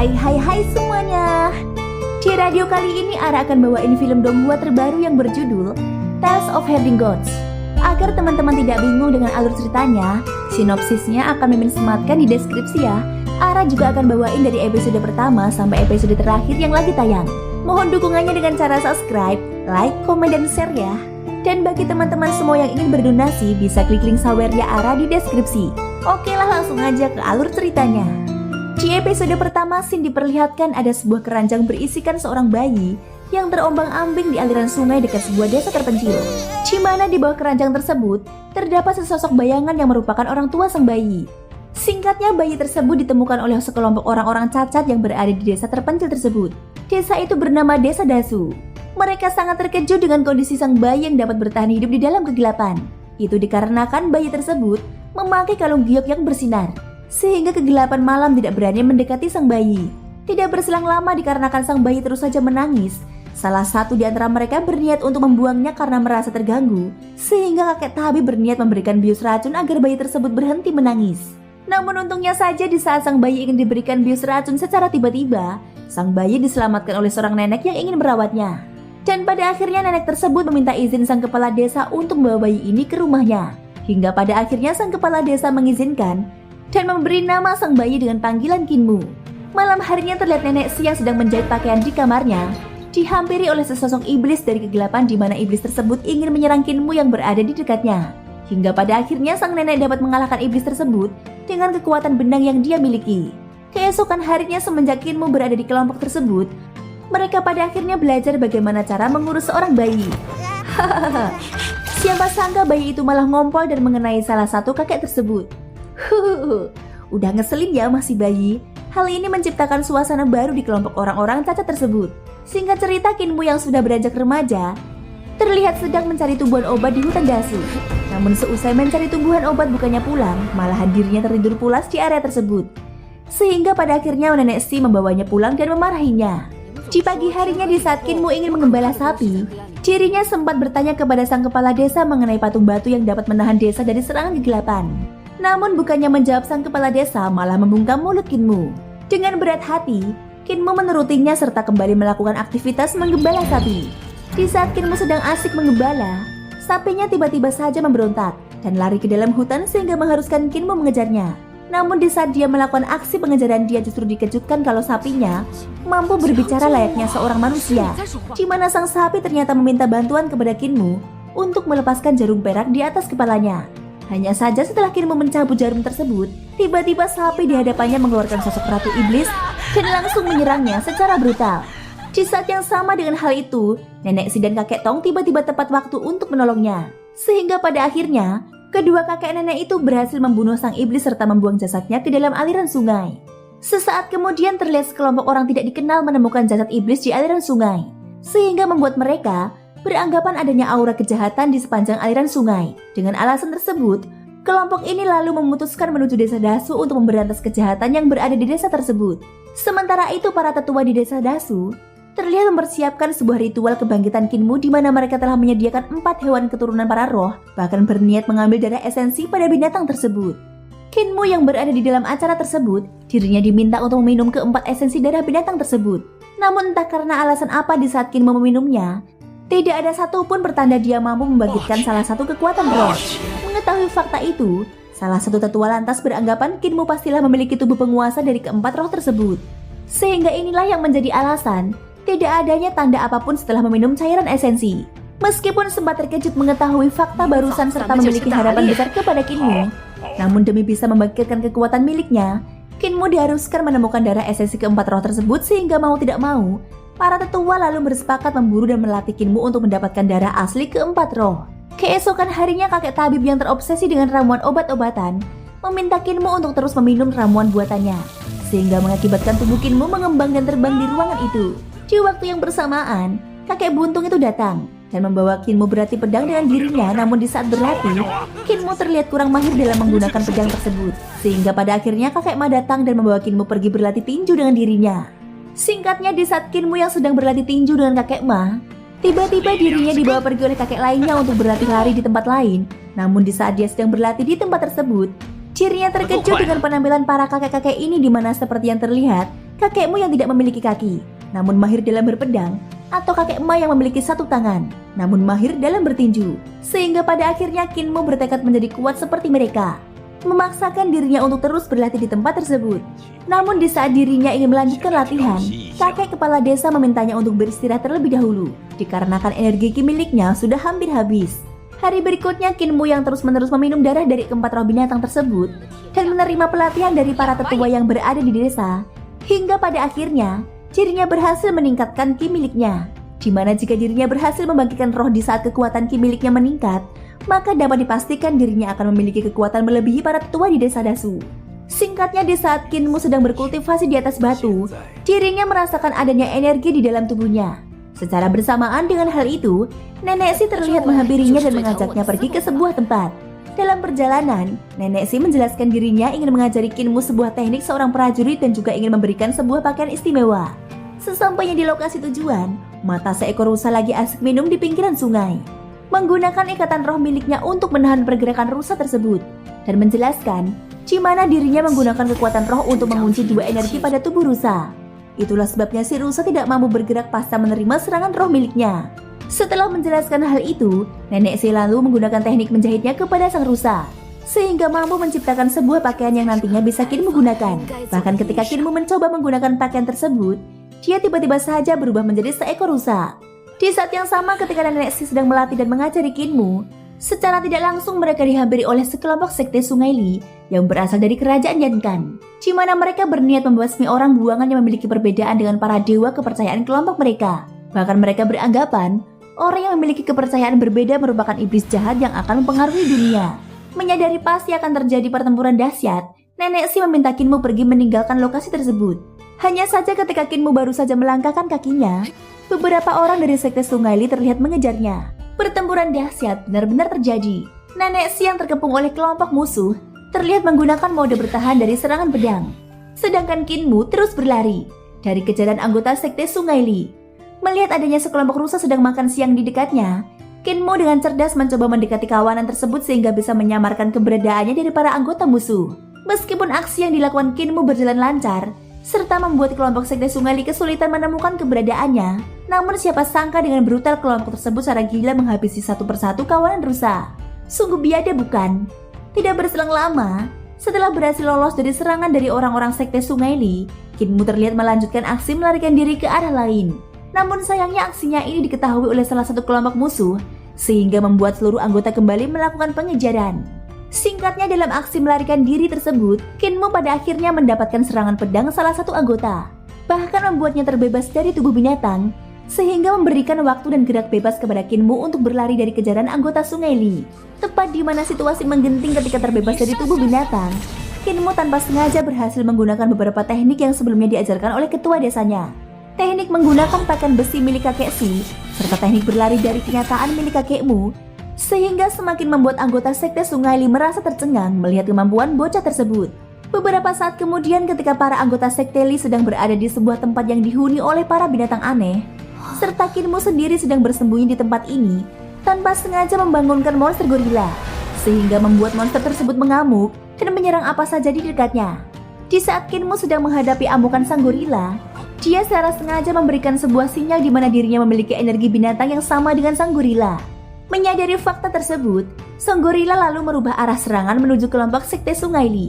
Hai semuanya. Di radio kali ini Ara akan bawain film Donghua terbaru yang berjudul Tales of Herding Goats. Agar teman-teman tidak bingung dengan alur ceritanya, sinopsisnya akan Mimin sematkan di deskripsi ya. Ara juga akan bawain dari episode pertama sampai episode terakhir yang lagi tayang. Mohon dukungannya dengan cara subscribe, like, komen, dan share ya. Dan bagi teman-teman semua yang ingin berdonasi, bisa klik link sawernya Ara di deskripsi. Oke lah, langsung aja ke alur ceritanya. Di episode pertama, scene diperlihatkan ada sebuah keranjang berisikan seorang bayi yang terombang-ambing di aliran sungai dekat sebuah desa terpencil. Di mana di bawah keranjang tersebut terdapat sesosok bayangan yang merupakan orang tua sang bayi. Singkatnya, bayi tersebut ditemukan oleh sekelompok orang-orang cacat yang berada di desa terpencil tersebut. Desa itu bernama Desa Dasu. Mereka sangat terkejut dengan kondisi sang bayi yang dapat bertahan hidup di dalam kegelapan. Itu dikarenakan bayi tersebut memakai kalung giok yang bersinar, sehingga kegelapan malam tidak berani mendekati sang bayi. Tidak berselang lama dikarenakan sang bayi terus saja menangis, salah satu di antara mereka berniat untuk membuangnya karena merasa terganggu, sehingga kakek tabib berniat memberikan bius racun agar bayi tersebut berhenti menangis. Namun untungnya saja di saat sang bayi ingin diberikan bius racun secara tiba-tiba, sang bayi diselamatkan oleh seorang nenek yang ingin merawatnya. Dan pada akhirnya nenek tersebut meminta izin sang kepala desa untuk membawa bayi ini ke rumahnya. Hingga pada akhirnya sang kepala desa mengizinkan dan memberi nama sang bayi dengan panggilan Kinmu. Malam harinya terlihat nenek Si yang sedang menjahit pakaian di kamarnya, dihampiri oleh sesosok iblis dari kegelapan di mana iblis tersebut ingin menyerang Kinmu yang berada di dekatnya. Hingga pada akhirnya sang nenek dapat mengalahkan iblis tersebut dengan kekuatan benang yang dia miliki. Keesokan harinya semenjak Kinmu berada di kelompok tersebut, mereka pada akhirnya belajar bagaimana cara mengurus seorang bayi. Siapa sangka bayi itu malah ngompol dan mengenai salah satu kakek tersebut. Udah ngeselin ya masih bayi. Hal ini menciptakan suasana baru di kelompok orang-orang cacat tersebut. Singkat cerita, Kinmu yang sudah beranjak remaja terlihat sedang mencari tumbuhan obat di hutan Dasu. Namun seusai mencari tumbuhan obat bukannya pulang, malahan dirinya tertidur pulas di area tersebut. Sehingga pada akhirnya nenek Si membawanya pulang dan memarahinya. Di pagi harinya di saat Kinmu ingin mengembala sapi, dirinya sempat bertanya kepada sang kepala desa mengenai patung batu yang dapat menahan desa dari serangan kegelapan. Namun bukannya menjawab sang kepala desa, malah membungkam mulut Kinmu. Dengan berat hati, Kinmu menurutinya serta kembali melakukan aktivitas menggembala sapi. Di saat Kinmu sedang asik menggembala, sapinya tiba-tiba saja memberontak dan lari ke dalam hutan sehingga mengharuskan Kinmu mengejarnya. Namun di saat dia melakukan aksi pengejaran, dia justru dikejutkan kalau sapinya mampu berbicara layaknya seorang manusia, di mana sang sapi ternyata meminta bantuan kepada Kinmu untuk melepaskan jarum perak di atas kepalanya. Hanya saja setelah Kinmu mencabut jarum tersebut, tiba-tiba sapi di hadapannya mengeluarkan sosok ratu iblis dan langsung menyerangnya secara brutal. Di saat yang sama dengan hal itu, nenek Si dan kakek Tong tiba-tiba tepat waktu untuk menolongnya. Sehingga pada akhirnya, kedua kakek nenek itu berhasil membunuh sang iblis serta membuang jasadnya ke dalam aliran sungai. Sesaat kemudian terlihat sekelompok orang tidak dikenal menemukan jasad iblis di aliran sungai, sehingga membuat mereka beranggapan adanya aura kejahatan di sepanjang aliran sungai. Dengan alasan tersebut, kelompok ini lalu memutuskan menuju desa Dasu untuk memberantas kejahatan yang berada di desa tersebut. Sementara itu, para tetua di desa Dasu terlihat mempersiapkan sebuah ritual kebangkitan Kinmu di mana mereka telah menyediakan 4 hewan keturunan para roh, bahkan berniat mengambil darah esensi pada binatang tersebut. Kinmu yang berada di dalam acara tersebut, dirinya diminta untuk meminum ke-4 esensi darah binatang tersebut. Namun entah karena alasan apa di saat Kinmu meminumnya, tidak ada satupun pertanda dia mampu membangkitkan salah satu kekuatan roh. Mengetahui fakta itu, salah satu tetua lantas beranggapan Kinmu pastilah memiliki tubuh penguasa dari ke-4 roh tersebut. Sehingga inilah yang menjadi alasan tidak adanya tanda apapun setelah meminum cairan esensi. Meskipun sempat terkejut mengetahui fakta barusan serta memiliki harapan besar kepada Kinmu, namun demi bisa membangkitkan kekuatan miliknya, Kinmu diharuskan menemukan darah esensi ke-4 roh tersebut. Sehingga mau tidak mau, para tetua lalu bersepakat memburu dan melatih Kinmu untuk mendapatkan darah asli ke-4 roh. Keesokan harinya kakek tabib yang terobsesi dengan ramuan obat-obatan meminta Kinmu untuk terus meminum ramuan buatannya, sehingga mengakibatkan tubuh Kinmu mengembang dan terbang di ruangan itu. Di waktu yang bersamaan, kakek buntung itu datang dan membawa Kinmu berlatih pedang dengan dirinya. Namun di saat berlatih, Kinmu terlihat kurang mahir dalam menggunakan pedang tersebut, sehingga pada akhirnya kakek Ma datang dan membawa Kinmu pergi berlatih tinju dengan dirinya. Singkatnya, di saat Kinmu yang sedang berlatih tinju dengan kakek Ma, tiba-tiba dirinya dibawa pergi oleh kakek lainnya untuk berlatih lari di tempat lain. Namun di saat dia sedang berlatih di tempat tersebut, dirinya terkejut dengan penampilan para kakek-kakek ini, di mana seperti yang terlihat, kakekmu yang tidak memiliki kaki, namun mahir dalam berpedang, atau kakek Ma yang memiliki satu tangan, namun mahir dalam bertinju. Sehingga pada akhirnya Kinmu bertekad menjadi kuat seperti mereka, memaksakan dirinya untuk terus berlatih di tempat tersebut. Namun di saat dirinya ingin melanjutkan latihan, kakek kepala desa memintanya untuk beristirahat terlebih dahulu, dikarenakan energi ki miliknya sudah hampir habis. Hari berikutnya Kinmu yang terus-menerus meminum darah dari keempat roh binatang tersebut dan menerima pelatihan dari para tetua yang berada di desa, hingga pada akhirnya dirinya berhasil meningkatkan ki miliknya. Dimana jika dirinya berhasil membangkitkan roh di saat kekuatan ki miliknya meningkat, maka dapat dipastikan dirinya akan memiliki kekuatan melebihi para tetua di desa Dasu. Singkatnya, di saat Kinmu sedang berkultivasi di atas batu, dirinya merasakan adanya energi di dalam tubuhnya. Secara bersamaan dengan hal itu, Nenek Si terlihat menghampirinya dan mengajaknya pergi ke sebuah tempat. Dalam perjalanan, Nenek Si menjelaskan dirinya ingin mengajari Kinmu sebuah teknik seorang prajurit dan juga ingin memberikan sebuah pakaian istimewa. Sesampainya di lokasi tujuan, mata seekor rusa lagi asik minum di pinggiran sungai, menggunakan ikatan roh miliknya untuk menahan pergerakan rusa tersebut, dan menjelaskan di mana dirinya menggunakan kekuatan roh untuk mengunci dua energi pada tubuh rusa. Itulah sebabnya si rusa tidak mampu bergerak pasca menerima serangan roh miliknya. Setelah menjelaskan hal itu, Nenek Si lalu menggunakan teknik menjahitnya kepada sang rusa, sehingga mampu menciptakan sebuah pakaian yang nantinya bisa Kinmu gunakan. Bahkan ketika Kinmu mencoba menggunakan pakaian tersebut, dia tiba-tiba saja berubah menjadi seekor rusa. Di saat yang sama ketika Nenek Si sedang melatih dan mengajari Kinmu, secara tidak langsung mereka dihampiri oleh sekelompok sekte Sungai Li yang berasal dari kerajaan Yankan, di mana mereka berniat membasmi orang buangan yang memiliki perbedaan dengan para dewa kepercayaan kelompok mereka. Bahkan mereka beranggapan orang yang memiliki kepercayaan berbeda merupakan iblis jahat yang akan mempengaruhi dunia. Menyadari pasti akan terjadi pertempuran dahsyat, Nenek Si meminta Kinmu pergi meninggalkan lokasi tersebut. Hanya saja ketika Kinmu baru saja melangkahkan kakinya, beberapa orang dari sekte Sungai Li terlihat mengejarnya. Pertempuran dahsyat benar-benar terjadi. Nenek Si yang terkepung oleh kelompok musuh terlihat menggunakan mode bertahan dari serangan pedang, sedangkan Kinmu terus berlari dari kejaran anggota sekte Sungai Li. Melihat adanya sekelompok rusa sedang makan siang di dekatnya, Kinmu dengan cerdas mencoba mendekati kawanan tersebut sehingga bisa menyamarkan keberadaannya dari para anggota musuh. Meskipun aksi yang dilakukan Kinmu berjalan lancar, serta membuat kelompok sekte Sungai Li kesulitan menemukan keberadaannya, namun siapa sangka dengan brutal kelompok tersebut secara gila menghabisi satu persatu kawanan rusa. Sungguh biada bukan? Tidak berselang lama, setelah berhasil lolos dari serangan dari orang-orang sekte Sungai Li, Kinmu terlihat melanjutkan aksi melarikan diri ke arah lain. Namun sayangnya aksinya ini diketahui oleh salah satu kelompok musuh, sehingga membuat seluruh anggota kembali melakukan pengejaran. Singkatnya, dalam aksi melarikan diri tersebut, Kinmu pada akhirnya mendapatkan serangan pedang salah satu anggota, bahkan membuatnya terbebas dari tubuh binatang, sehingga memberikan waktu dan gerak bebas kepada Kinmu untuk berlari dari kejaran anggota Sungai Li. Tepat di mana situasi menggenting ketika terbebas dari tubuh binatang, Kinmu tanpa sengaja berhasil menggunakan beberapa teknik yang sebelumnya diajarkan oleh ketua desanya. Teknik menggunakan pakaian besi milik kakek Si, serta teknik berlari dari kenyataan milik kakekmu, sehingga semakin membuat anggota sekte Sungai Li merasa tercengang melihat kemampuan bocah tersebut. Beberapa saat kemudian ketika para anggota sekte Li sedang berada di sebuah tempat yang dihuni oleh para binatang aneh, serta Kinmu sendiri sedang bersembunyi di tempat ini, tanpa sengaja membangunkan monster gorila, sehingga membuat monster tersebut mengamuk dan menyerang apa saja di dekatnya. Di saat Kinmu sedang menghadapi amukan sang gorila, dia secara sengaja memberikan sebuah sinyal di mana dirinya memiliki energi binatang yang sama dengan sang gorila. Menyadari fakta tersebut, sang gorila lalu merubah arah serangan menuju kelompok sekte Sungai Li,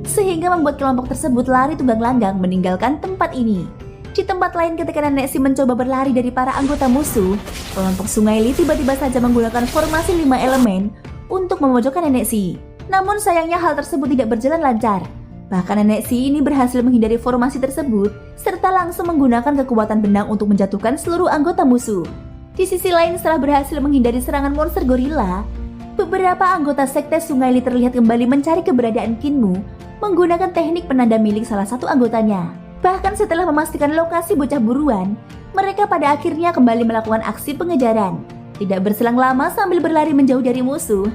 sehingga membuat kelompok tersebut lari tunggang langgang meninggalkan tempat ini. Di tempat lain ketika Nenek Si mencoba berlari dari para anggota musuh, kelompok Sungai Li tiba-tiba saja menggunakan formasi 5 elemen untuk memojokkan Nenek Si. Namun sayangnya hal tersebut tidak berjalan lancar. Bahkan Nenek Si ini berhasil menghindari formasi tersebut, serta langsung menggunakan kekuatan benang untuk menjatuhkan seluruh anggota musuh. Di sisi lain, setelah berhasil menghindari serangan monster gorila, beberapa anggota sekte Sungai Li terlihat kembali mencari keberadaan Kinmu menggunakan teknik penanda milik salah satu anggotanya. Bahkan setelah memastikan lokasi bocah buruan, mereka pada akhirnya kembali melakukan aksi pengejaran. Tidak berselang lama sambil berlari menjauh dari musuh,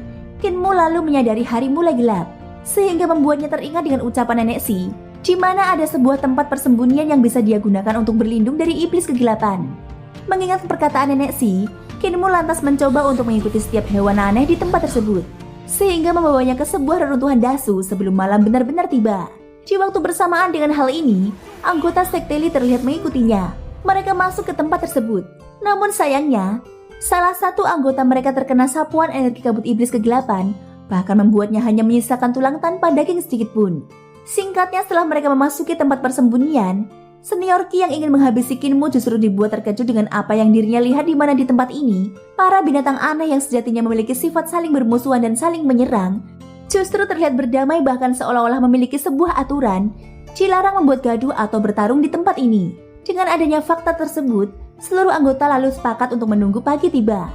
Kinmu lalu menyadari hari mulai gelap, sehingga membuatnya teringat dengan ucapan Nenek Si, di mana ada sebuah tempat persembunyian yang bisa dia gunakan untuk berlindung dari iblis kegelapan. Mengingat perkataan Nenek Si, Kinmu lantas mencoba untuk mengikuti setiap hewan aneh di tempat tersebut, sehingga membawanya ke sebuah reruntuhan dasu sebelum malam benar-benar tiba. Di waktu bersamaan dengan hal ini, anggota sekte Li terlihat mengikutinya. Mereka masuk ke tempat tersebut. Namun sayangnya, salah satu anggota mereka terkena sapuan energi kabut iblis kegelapan, bahkan membuatnya hanya menyisakan tulang tanpa daging sedikit pun. Singkatnya, setelah mereka memasuki tempat persembunyian, senior Ki yang ingin menghabisi Kinmu justru dibuat terkejut dengan apa yang dirinya lihat di mana di tempat ini. Para binatang aneh yang sejatinya memiliki sifat saling bermusuhan dan saling menyerang, justru terlihat berdamai bahkan seolah-olah memiliki sebuah aturan, dilarang membuat gaduh atau bertarung di tempat ini. Dengan adanya fakta tersebut, seluruh anggota lalu sepakat untuk menunggu pagi tiba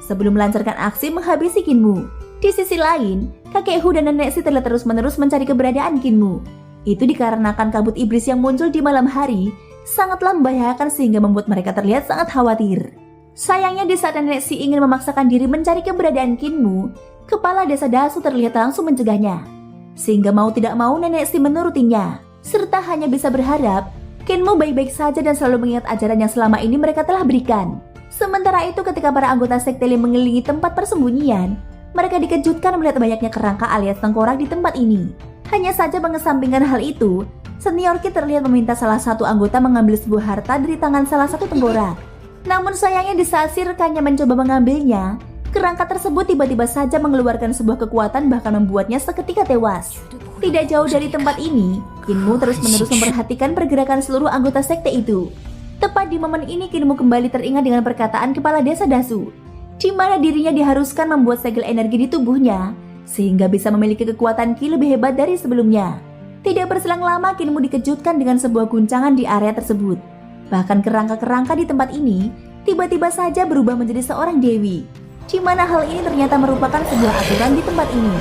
sebelum melancarkan aksi menghabisi Kinmu. Di sisi lain, kakek Hu dan nenek Si terlihat terus-menerus mencari keberadaan Kinmu. Itu dikarenakan kabut iblis yang muncul di malam hari sangatlah membahayakan sehingga membuat mereka terlihat sangat khawatir. Sayangnya di saat nenek Si ingin memaksakan diri mencari keberadaan Kinmu, kepala desa Dasu terlihat langsung mencegahnya. Sehingga mau tidak mau nenek Si menurutinya, serta hanya bisa berharap Kinmu baik-baik saja dan selalu mengingat ajaran yang selama ini mereka telah berikan. Sementara itu ketika para anggota sekte Li mengelilingi tempat persembunyian, mereka dikejutkan melihat banyaknya kerangka alias tengkorak di tempat ini. Hanya saja mengesampingkan hal itu, senior Ki terlihat meminta salah satu anggota mengambil sebuah harta dari tangan salah satu tengkorak. Namun sayangnya di saat si rekannya mencoba mengambilnya, kerangka tersebut tiba-tiba saja mengeluarkan sebuah kekuatan bahkan membuatnya seketika tewas. Tidak jauh dari tempat ini, Kinmu terus-menerus memperhatikan pergerakan seluruh anggota sekte itu. Tepat di momen ini Kinmu kembali teringat dengan perkataan kepala desa Dasu, di mana dirinya diharuskan membuat segel energi di tubuhnya, sehingga bisa memiliki kekuatan Ki lebih hebat dari sebelumnya. Tidak berselang lama Kinmu dikejutkan dengan sebuah guncangan di area tersebut. Bahkan kerangka-kerangka di tempat ini tiba-tiba saja berubah menjadi seorang dewi, di mana hal ini ternyata merupakan sebuah aturan di tempat ini.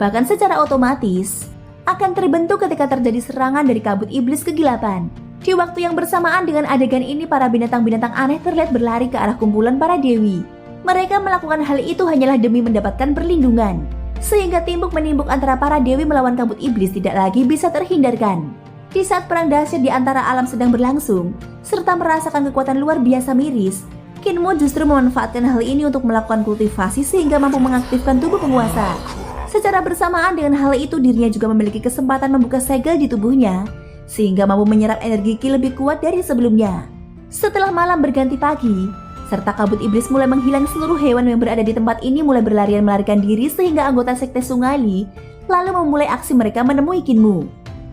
Bahkan secara otomatis akan terbentuk ketika terjadi serangan dari kabut iblis kegelapan. Di waktu yang bersamaan dengan adegan ini, para binatang-binatang aneh terlihat berlari ke arah kumpulan para dewi. Mereka melakukan hal itu hanyalah demi mendapatkan perlindungan, sehingga timbuk-menimbuk antara para dewi melawan kabut iblis tidak lagi bisa terhindarkan. Di saat perang dahsyat di antara alam sedang berlangsung, serta merasakan kekuatan luar biasa miris, Kinmu justru memanfaatkan hal ini untuk melakukan kultivasi sehingga mampu mengaktifkan tubuh penguasa. Secara bersamaan dengan hal itu, dirinya juga memiliki kesempatan membuka segel di tubuhnya, sehingga mampu menyerap energi Ki lebih kuat dari sebelumnya. Setelah malam berganti pagi, serta kabut iblis mulai menghilang, seluruh hewan yang berada di tempat ini mulai berlarian melarikan diri sehingga anggota sekte Sungai Li lalu memulai aksi mereka menemui Kinmu.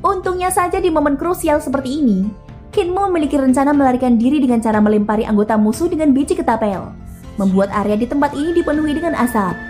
Untungnya saja di momen krusial seperti ini, Kinmu memiliki rencana melarikan diri dengan cara melempari anggota musuh dengan biji ketapel, membuat area di tempat ini dipenuhi dengan asap.